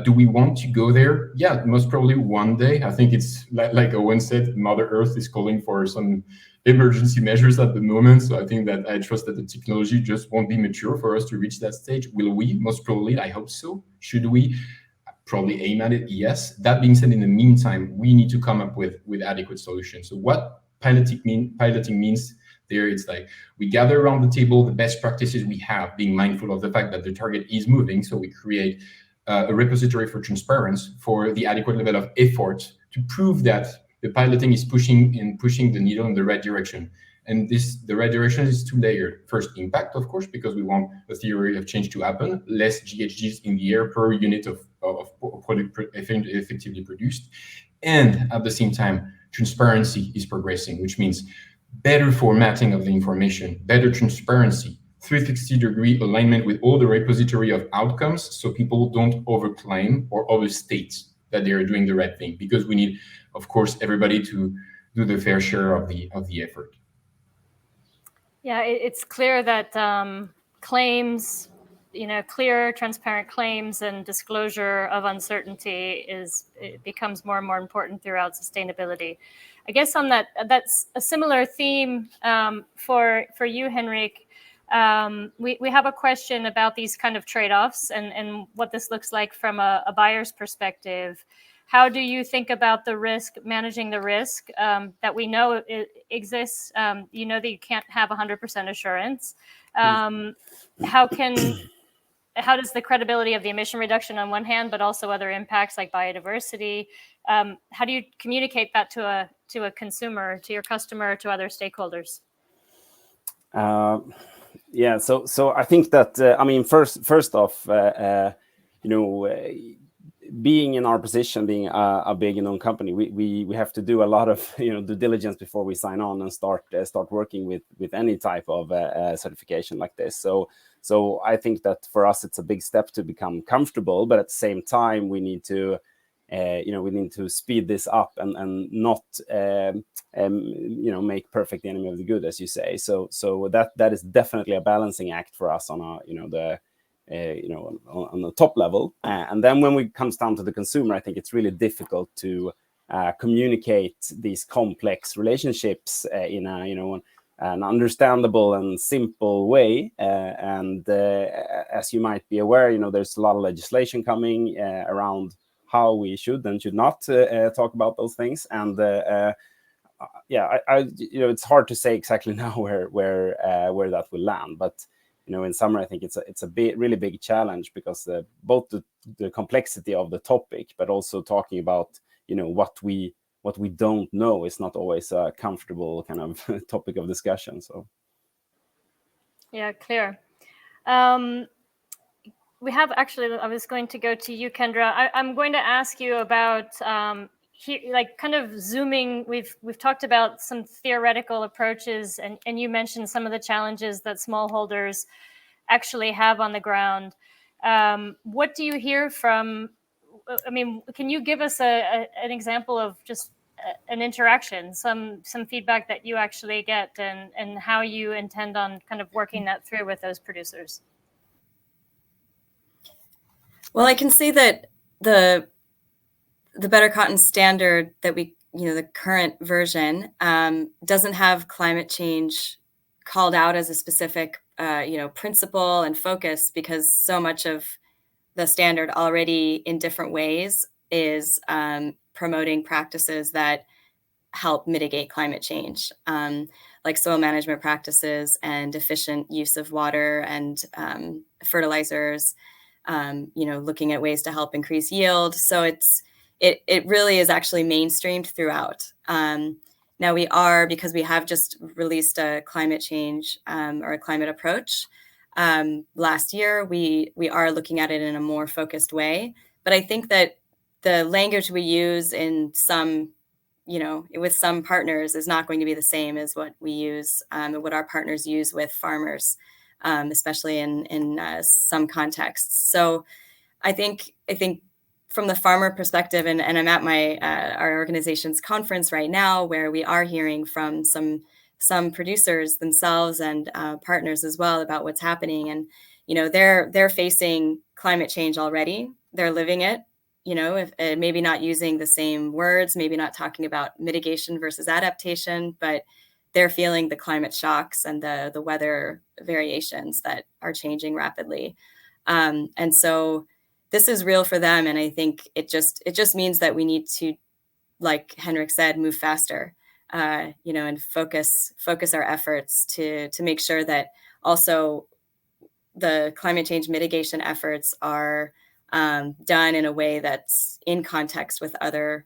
Do we want to go there? Yeah, most probably one day. I think it's like Owen said, Mother Earth is calling for some emergency measures at the moment. So I think that I trust that the technology just won't be mature for us to reach that stage. Will we? Most probably, I hope so. Should we? Probably aim at it, yes. That being said, in the meantime, we need to come up with adequate solutions. So what piloting means there, it's like we gather around the table the best practices we have, being mindful of the fact that the target is moving. So we create a repository for transparency, for the adequate level of effort to prove that the piloting is pushing the needle in the right direction. And the right direction is two-layered. First, impact, of course, because we want a theory of change to happen, less GHGs in the air per unit of product effectively produced. And at the same time, transparency is progressing, which means better formatting of the information, better transparency, 360-degree alignment with all the repository of outcomes, so people don't overclaim or overstate that they are doing the right thing, because we need, of course, everybody to do the fair share of the effort. Yeah, it's clear that claims, clear, transparent claims and disclosure of uncertainty it becomes more and more important throughout sustainability. I guess on that's a similar theme for you, Henrik. We have a question about these kind of trade-offs and what this looks like from a buyer's perspective. How do you think about managing the risk that we know it exists? That you can't have 100% assurance. How does the credibility of the emission reduction on one hand, but also other impacts like biodiversity, how do you communicate that to a consumer, to your customer, to other stakeholders? Yeah, so I think that first off, being in our position, being a big known company, we have to do a lot of due diligence before we sign on and start working with any type of certification like this. So I think that for us it's a big step to become comfortable, but at the same time we need to speed this up and not make perfect the enemy of the good, as you say. So that is definitely a balancing act for us on on the top level, and then when it comes down to the consumer, I think it's really difficult to communicate these complex relationships in an understandable and simple way. And as you might be aware, there's a lot of legislation coming around how we should and should not talk about those things. And it's hard to say exactly now where that will land, but in summary, I think it's a really big challenge, because both the complexity of the topic, but also talking about what we don't know is not always a comfortable kind of topic of discussion. So Yeah, clear. We have actually, I was going to go to you, Kendra. I'm going to ask you about like kind of zooming. We've talked about some theoretical approaches, and you mentioned some of the challenges that smallholders actually have on the ground. What do you hear from, I mean, can you give us an example of just an interaction, some feedback that you actually get, and how you intend on kind of working that through with those producers? Well, I can see that the Better Cotton standard that we, the current version, doesn't have climate change called out as a specific, principle and focus, because so much of the standard already in different ways is promoting practices that help mitigate climate change, like soil management practices and efficient use of water and fertilizers, looking at ways to help increase yield. So it really is actually mainstreamed throughout. Now because we have just released a climate change or a climate approach last year, we are looking at it in a more focused way. But I think that the language we use in some, with some partners is not going to be the same as what we use, what our partners use with farmers, especially in some contexts. So I think from the farmer perspective, and I'm at our organization's conference right now, where we are hearing from some producers themselves and partners as well about what's happening. And, they're facing climate change already. They're living it, if maybe not using the same words, maybe not talking about mitigation versus adaptation, but they're feeling the climate shocks and the weather variations that are changing rapidly. And so this is real for them. And I think it just means that we need to, like Henrik said, move faster, and focus our efforts to make sure that also the climate change mitigation efforts are done in a way that's in context with other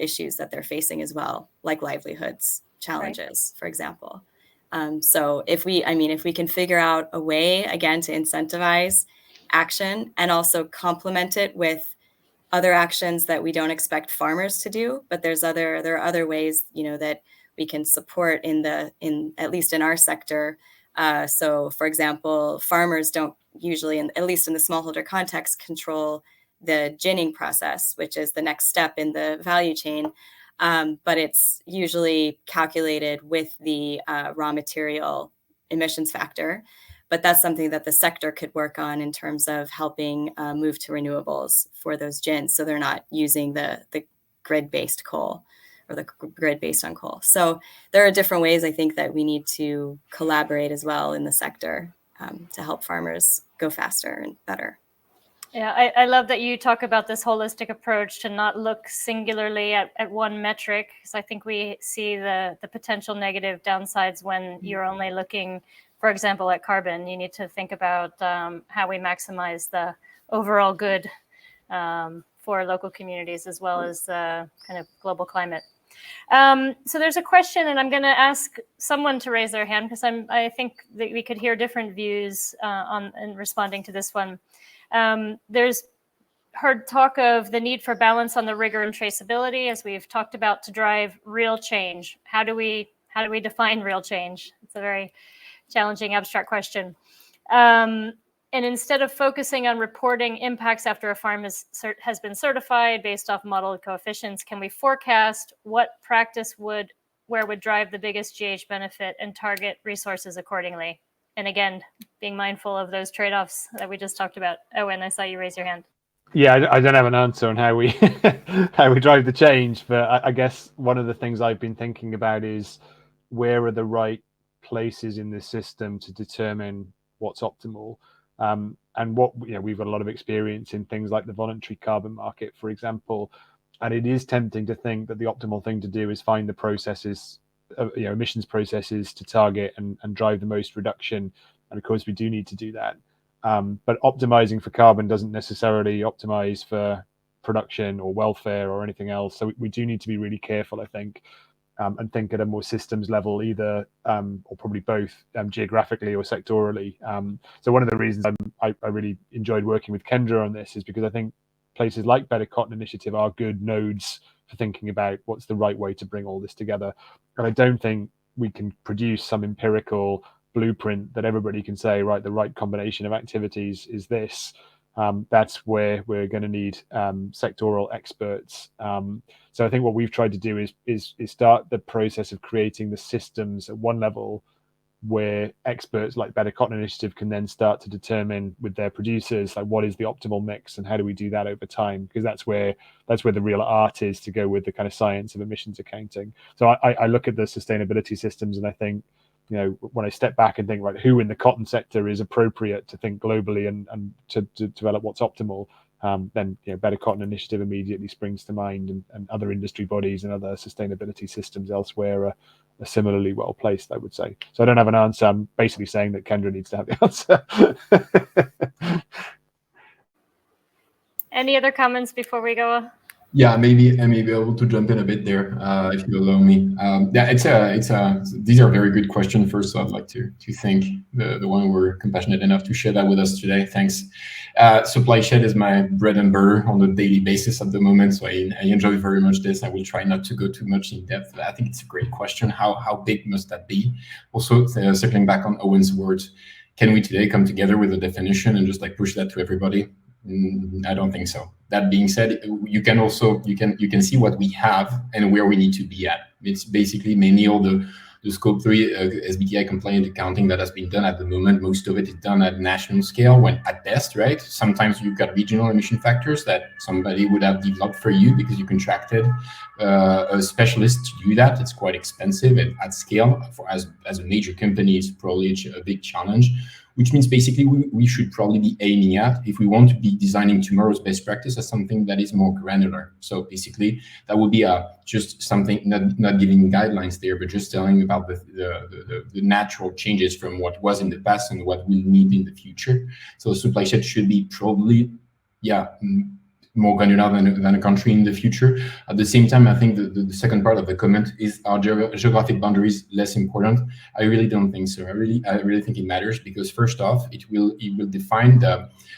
issues that they're facing as well, like livelihoods challenges, right, for example. So if we can figure out a way, again, to incentivize action and also complement it with other actions that we don't expect farmers to do, but there are other ways, that we can support in at least in our sector. So, for example, farmers don't usually, at least in the smallholder context, control the ginning process, which is the next step in the value chain. But it's usually calculated with the raw material emissions factor. But that's something that the sector could work on in terms of helping move to renewables for those gins, so they're not using the grid-based coal or the grid based on coal. So there are different ways I think that we need to collaborate as well in the sector to help farmers go faster and better. Yeah, I love that you talk about this holistic approach to not look singularly at one metric, because I think we see the potential negative downsides when you're only looking, for example, at carbon. You need to think about how we maximize the overall good for local communities as well as kind of global climate. So there's a question, and I'm going to ask someone to raise their hand, because I think that we could hear different views in responding to this one. There's heard talk of the need for balance on the rigor and traceability, as we've talked about, to drive real change. How do we define real change? It's a very challenging, abstract question. And instead of focusing on reporting impacts after a farm has been certified based off modeled coefficients, can we forecast what practice would drive the biggest GH benefit and target resources accordingly? And again, being mindful of those trade-offs that we just talked about. Owen, I saw you raise your hand. Yeah, I don't have an answer on how we drive the change, but I guess one of the things I've been thinking about is where are the right places in the system to determine what's optimal. And what we've got a lot of experience in things like the voluntary carbon market, for example, and it is tempting to think that the optimal thing to do is find the processes, emissions processes to target and drive the most reduction. And of course, we do need to do that. But optimizing for carbon doesn't necessarily optimize for production or welfare or anything else. So we do need to be really careful, I think. and think at a more systems level, either or probably both, geographically or sectorally. So one of the reasons I really enjoyed working with Kendra on this is because I think places like Better Cotton Initiative are good nodes for thinking about what's the right way to bring all this together. And I don't think we can produce some empirical blueprint that everybody can say, right, the right combination of activities is this. That's where we're going to need sectoral experts. So I think what we've tried to do is start the process of creating the systems at one level where experts like Better Cotton Initiative can then start to determine with their producers, like, what is the optimal mix and how do we do that over time? Because that's where the real art is, to go with the kind of science of emissions accounting. So I look at the sustainability systems and I think, you know, when I step back and think, right, who in the cotton sector is appropriate to think globally and to develop what's optimal, then, you know, Better Cotton Initiative immediately springs to mind, and other industry bodies and other sustainability systems elsewhere are similarly well placed, I would say. So I don't have an answer. I'm basically saying that Kendra needs to have the answer. Any other comments before we go? Yeah, maybe I may be able to jump in a bit there, if you allow me. Yeah, these are very good questions. First, I'd like to thank the one who were compassionate enough to share that with us today. Thanks. Supply chain is my bread and butter on a daily basis at the moment, so I enjoy very much this. I will try not to go too much in depth. I think it's a great question. How big must that be? Also, circling back on Owen's words, can we today come together with a definition and just like push that to everybody? I don't think so. That being said, you can see what we have and where we need to be at. It's basically mainly all the scope 3 SBTi compliant accounting that has been done at the moment. Most of it is done at national scale, when at best, right? Sometimes you've got regional emission factors that somebody would have developed for you because you contracted a specialist to do that. It's quite expensive, and at scale, as a major company, it's probably a big challenge. Which means basically we should probably be aiming at, if we want to be designing tomorrow's best practice, as something that is more granular. So basically that would be just something, not giving guidelines there, but just telling about the natural changes from what was in the past and what we need in the future. So supply chain should be probably, more granular than a country in the future. At the same time, I think the second part of the comment is, our geographic boundaries less important? I really don't think so. I really think it matters, because first off, it will define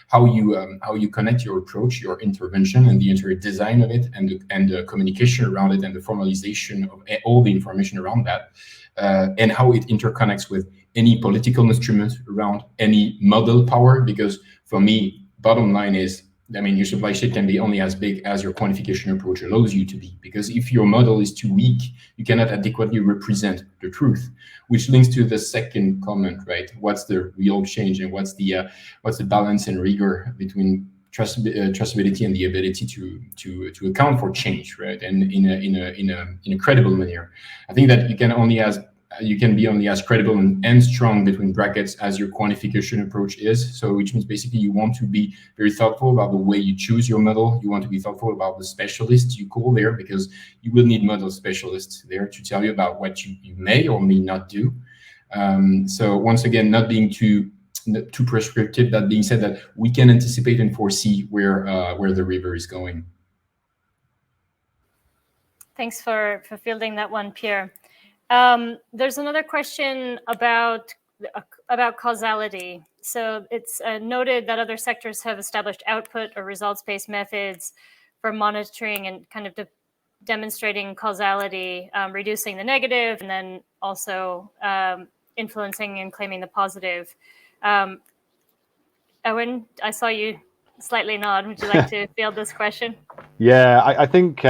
how you connect your approach, your intervention, and the entire design of it, and the communication around it, and the formalization of all the information around that, and how it interconnects with any political instruments around any model power. Because for me, bottom line is, I mean, your supply chain can be only as big as your quantification approach allows you to be, because if your model is too weak, you cannot adequately represent the truth, which links to the second comment, right? What's the real change, and what's the balance and rigor between trustability and the ability to account for change, right? And in a credible manner. I think that you can be only as credible and strong, between brackets, as your quantification approach is. So which means basically you want to be very thoughtful about the way you choose your model. You want to be thoughtful about the specialists you call there, because you will need model specialists there to tell you about what you may or may not do. So once again, not being too prescriptive. That being said, that we can anticipate and foresee where the river is going. Thanks for fielding that one, Pierre. There's another question about causality. So it's noted that other sectors have established output or results-based methods for monitoring and kind of demonstrating causality, reducing the negative, and then also influencing and claiming the positive. Owen, I saw you slightly nod. Would you like to field this question? Yeah, I think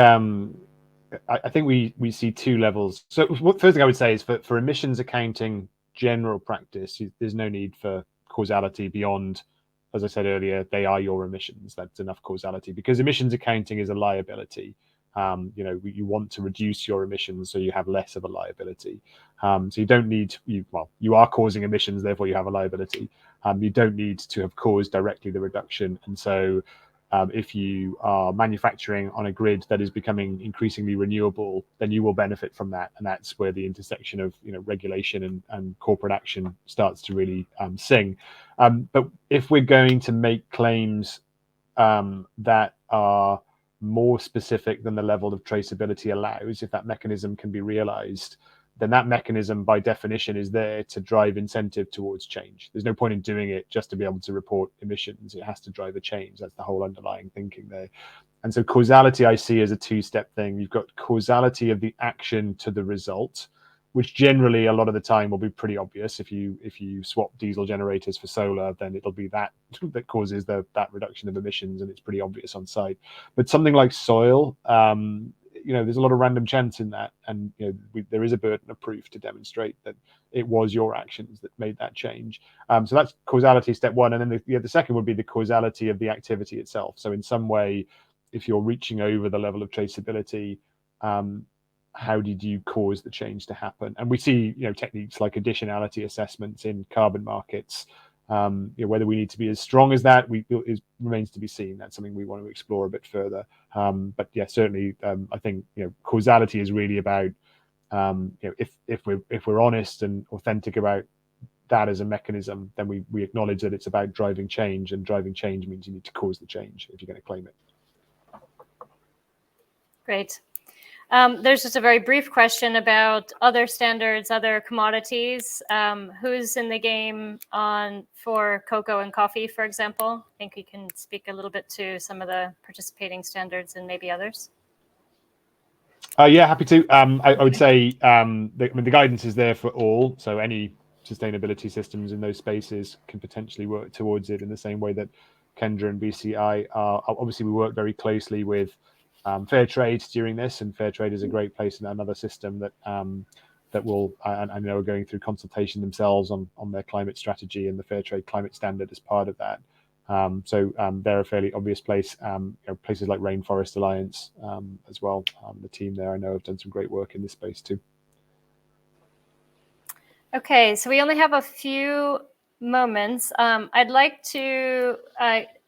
we see two levels. So first thing I would say is, for emissions accounting general practice, there's no need for causality beyond, as I said earlier, they are your emissions. That's enough causality, because emissions accounting is a liability. You want to reduce your emissions so you have less of a liability. So you don't need, you are causing emissions, therefore you have a liability. You don't need to have caused directly the reduction. And so if you are manufacturing on a grid that is becoming increasingly renewable, then you will benefit from that. And that's where the intersection of regulation and corporate action starts to really sing. But if we're going to make claims that are more specific than the level of traceability allows, if that mechanism can be realized, then that mechanism by definition is there to drive incentive towards change. There's no point in doing it just to be able to report emissions. It has to drive a change. That's the whole underlying thinking there. And so causality I see as a two-step thing. You've got causality of the action to the result, which generally a lot of the time will be pretty obvious. If you swap diesel generators for solar, then it'll be that causes that reduction of emissions, and it's pretty obvious on site. But something like soil, there's a lot of random chance in that, and there is a burden of proof to demonstrate that it was your actions that made that change. So that's causality step one, and then the second would be the causality of the activity itself. So in some way, if you're reaching over the level of traceability, how did you cause the change to happen? And we see techniques like additionality assessments in carbon markets. Whether we need to be as strong as that remains to be seen. That's something we want to explore a bit further. But yeah, certainly, I think causality is really about if we're honest and authentic about that as a mechanism, then we acknowledge that it's about driving change, and driving change means you need to cause the change if you're going to claim it. Great. There's just a very brief question about other standards, other commodities. Who's in the game for cocoa and coffee, for example? I think you can speak a little bit to some of the participating standards and maybe others. Yeah, happy to. I would say the guidance is there for all. So any sustainability systems in those spaces can potentially work towards it in the same way that Kendra and BCI are. Obviously, we work very closely with fair trade during this, and fair trade is a great place in another system that will, I know, are going through consultation themselves on their climate strategy and the fair trade climate standard as part of that. So they're a fairly obvious place. Places like Rainforest Alliance as well. The team there, I know, have done some great work in this space too. Okay, so we only have a few moments. I'd like to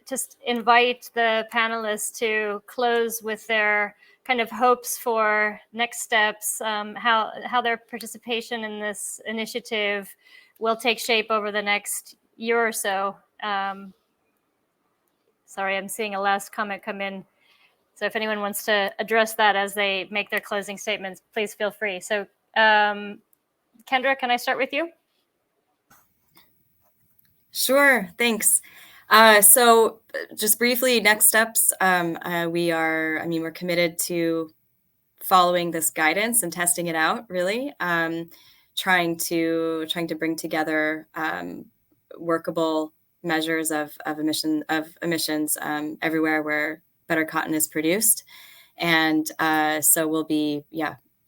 just invite the panelists to close with their kind of hopes for next steps, how their participation in this initiative will take shape over the next year or so. Sorry, I'm seeing a last comment come in. So if anyone wants to address that as they make their closing statements, please feel free. So Kendra, can I start with you? Sure, thanks. So just briefly, next steps, we're committed to following this guidance and testing it out, really, trying to bring together workable measures of emissions everywhere where better cotton is produced. And so we'll be,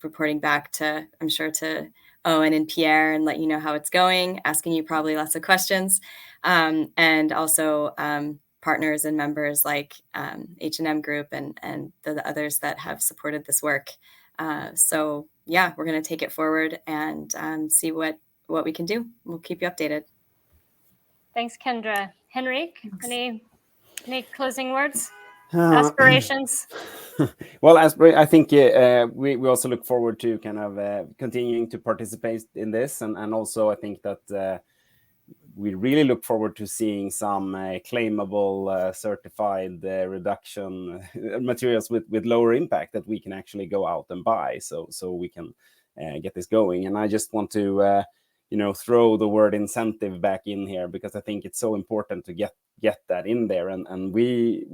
reporting back to, I'm sure, to Owen and Pierre, and let you know how it's going, asking you probably lots of questions. And also partners and members like H&M Group and the others that have supported this work. So yeah, we're going to take it forward and see what we can do. We'll keep you updated. Thanks, Kendra. Henrik, any closing words? Aspirations? Well, I think we also look forward to kind of continuing to participate in this, and also I think that we really look forward to seeing some claimable certified reduction materials with lower impact that we can actually go out and buy, so we can get this going. And I just want to throw the word incentive back in here, because I think it's so important to get that in there. And we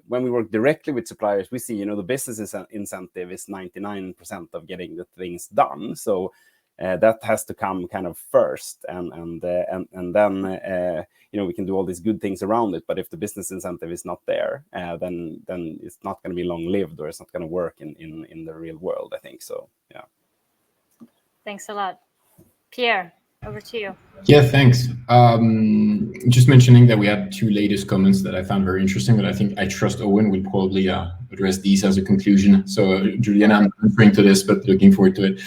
when we work directly with suppliers, we see the business incentive is 99% of getting the things done. So that has to come kind of first, and then we can do all these good things around it. But if the business incentive is not there, then it's not going to be long lived, or it's not going to work in the real world, I think. So yeah. Thanks a lot. Pierre, over to you. Yeah, thanks. Just mentioning that we had two latest comments that I found very interesting, but I trust Owen will probably address these as a conclusion. So Juliana, I'm referring to this, but looking forward to it.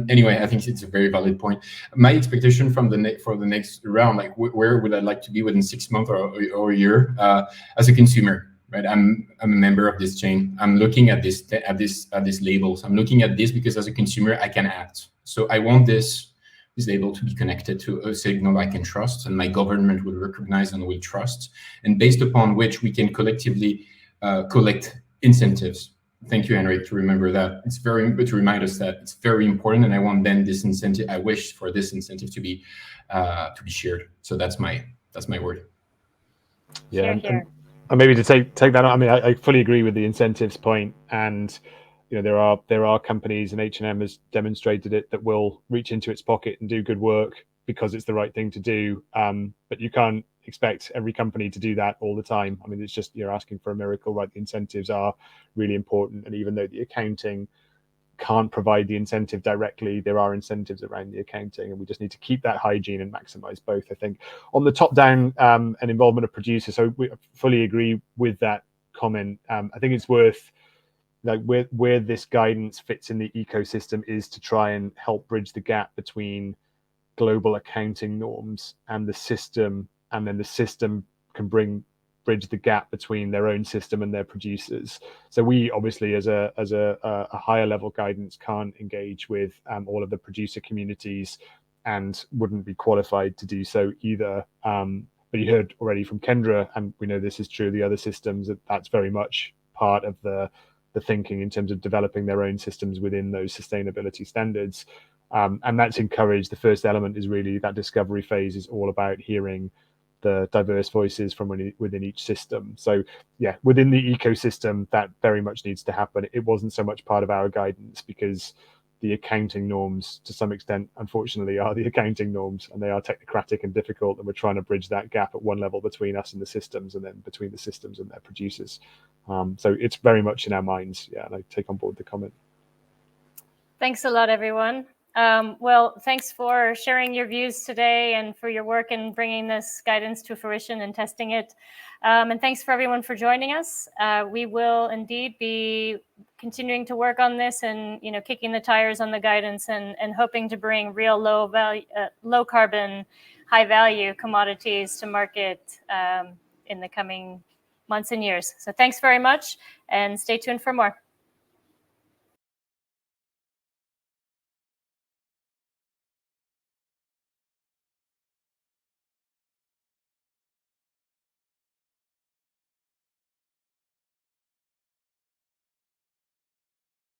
Anyway, I think it's a very valid point. My expectation for the next round, like where would I like to be within 6 months or a year as a consumer? Right, I'm a member of this chain. I'm looking at these labels. I'm looking at this because as a consumer, I can act. So I want this label to be connected to a signal I can trust, and my government will recognize and will trust, and based upon which we can collectively collect incentives. Thank you, Henrik, to remember that. It's to remind us that it's very important, and I want then this incentive. I wish for this incentive to be shared. So that's my word. Yeah, Here. And maybe to take that on. I mean, I fully agree with the incentives point, and there are companies, and H&M has demonstrated it, that will reach into its pocket and do good work because it's the right thing to do. But you can't expect every company to do that all the time. I mean, it's just, you're asking for a miracle, right? The incentives are really important, and even though the accounting can't provide the incentive directly, there are incentives around the accounting, and we just need to keep that hygiene and maximize both. I think on the top down and involvement of producers, so we fully agree with that comment. I think it's worth, like, where this guidance fits in the ecosystem is to try and help bridge the gap between global accounting norms and the system, and then the system can bridge the gap between their own system and their producers. So we obviously, as a higher level guidance, can't engage with all of the producer communities, and wouldn't be qualified to do so either. But you heard already from Kendra, and we know this is true of the other systems, that's very much part of the thinking in terms of developing their own systems within those sustainability standards. And that's encouraged. The first element is really that discovery phase is all about hearing the diverse voices from within each system. So yeah, within the ecosystem, that very much needs to happen. It wasn't so much part of our guidance because the accounting norms, to some extent, unfortunately, are the accounting norms, and they are technocratic and difficult, and we're trying to bridge that gap at one level between us and the systems, and then between the systems and their producers. So it's very much in our minds. Yeah, and I take on board the comment. Thanks a lot, everyone. Well, thanks for sharing your views today and for your work in bringing this guidance to fruition and testing it. And thanks for everyone for joining us. We will indeed be continuing to work on this and, kicking the tires on the guidance and hoping to bring real low carbon, high value commodities to market in the coming months and years. So thanks very much, and stay tuned for more.